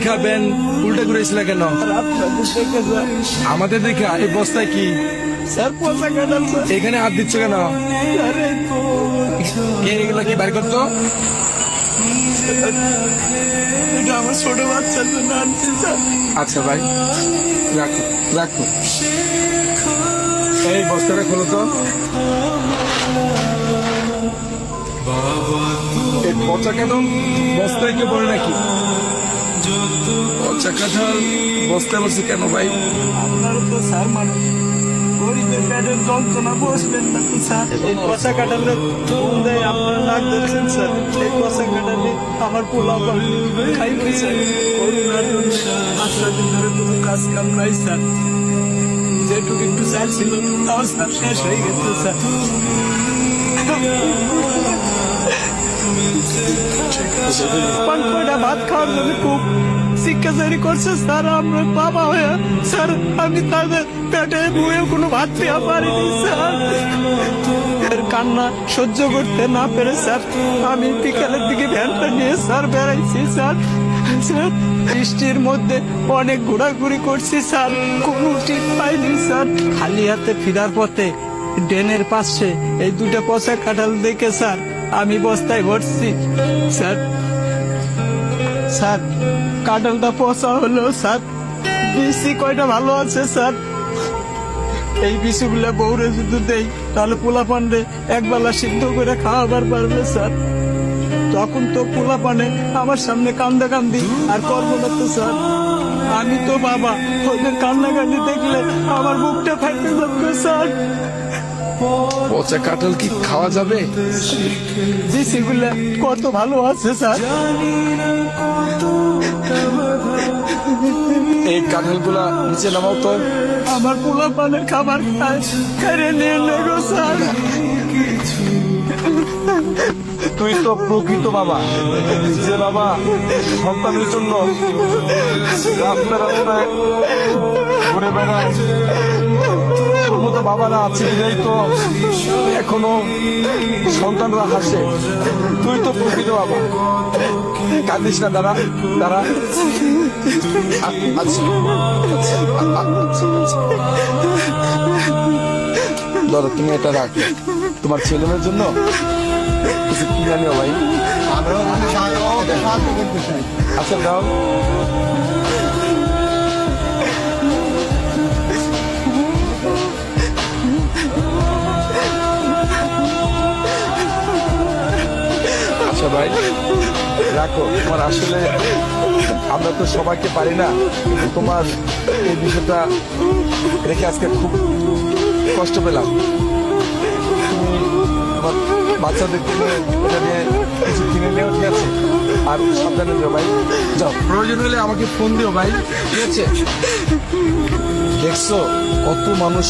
খাবেন উল্টা ঘুরেছিল কেন? আমাদের দেখা এই বস্তায় কি স্যার পচা কাঁঠাল স্যার। এখানে হাত দিচ্ছ কেন? আরে কে এগুলো কি বাইর করতো? এটা আমার ছোট বাচ্চার জন্য আনছি স্যার। আচ্ছা ভাই, রাখো রাখো। এই বস্তাটা খোলো তো। এই পচা কাঁঠাল বস্তায় কে পড়ে নাকি? পচা কাঁঠাল বস্তায় বসে কেন ভাই? আপনার তো স্যার মানে গরিবের পেটের যন্ত্রণা বসবেন না তো স্যার। এই পচা কাঁঠালের ফুল দেয় আপনারা নাক ধরছেন স্যার। এই পচা কাঁঠালে আমার পোলা খাইবে স্যার। করোনার জন্য 5 দিন ধরে কোনো কাজ কাম নাই স্যার। যেটুকু একটু চাল ছিল তাও স্যার শেষ হয়ে গেছে স্যার। কয়টা ভাত খাওয়ার জন্য খুব শিক্ষাচারী করছে স্যার। আমরা বাবা হয়ে স্যার আমি তাদের পেটে বয়ে কোনো ভাত দেওয়া পারিনি স্যার। এর কান্না সহ্য করতে না পেরে স্যার আমি বিকালের দিকে ভ্যানটা নিয়ে স্যার বেড়াইছি স্যার। স্যার বৃষ্টির মধ্যে অনেক ঘোরাঘুরি করছি স্যার, কোনো ঠিক পাইনি স্যার। খালি হাতে ফিরার পথে ড্রেনের পাশে এই দুটো পচা কাঁঠাল দেখে স্যার আমি বস্তায় ভরছি স্যার। স্যার কাঁঠালটা পচা হলো স্যার, বিসি কয়টা ভালো আছে স্যার। এই বিসিগুলা বউরে যদি দেই তাহলে পোলা পান্ডে একবেলা সিদ্ধ করে খাওয়াবার পারবে স্যার। তখন তো পোলা পানে আমার সামনে কান্দা কান্দি আর করবো না তো স্যার। আমি তো বাবা, ওদের কান্নাকান্দি দেখলে আমার বুকটা ফাইটে যাবে স্যার। পচা কাঁঠাল কি খাওয়া যাবে? বিসিগুলা কত ভালো আছে স্যার। এই কাঁঠাল গুলা নিচে নামাও তো। আমার পোলা পানের খাবার খায় খেয়ে নিয়ে নেগো স্যার। তুই তো প্রকৃত বাবা, যে বাবা সন্তানের জন্য রাস্তায় রাস্তায় ঘুরে বেড়ায়। তোর মতো বাবারা আছে বিধাই তো এখনো সন্তানরা হাসে। তুই তো প্রকৃত বাবা। কাঁদিস না, দাঁড়া দাঁড়া। ধরো তুমি এটা রাখো, তোমার ছেলে মেয়ের জন্য কিছু কিনে নিও ভাই। আচ্ছা দাও। আচ্ছা ভাই রাখো। তোমার আসলে আমরা তো সবাইকে পারি না, কিন্তু তোমার এই বিষয়টা রেখে আজকে খুব কষ্ট পেলাম। তুমি তোমার বাচ্চাদেরকে এটা নিয়ে কিছু কিনে নিও, ঠিক আছে? আর সাবধানে দিও ভাই। যাও, প্রয়োজন হলে আমাকে ফোন দিও ভাই, ঠিক আছে? দেখছো কত মানুষ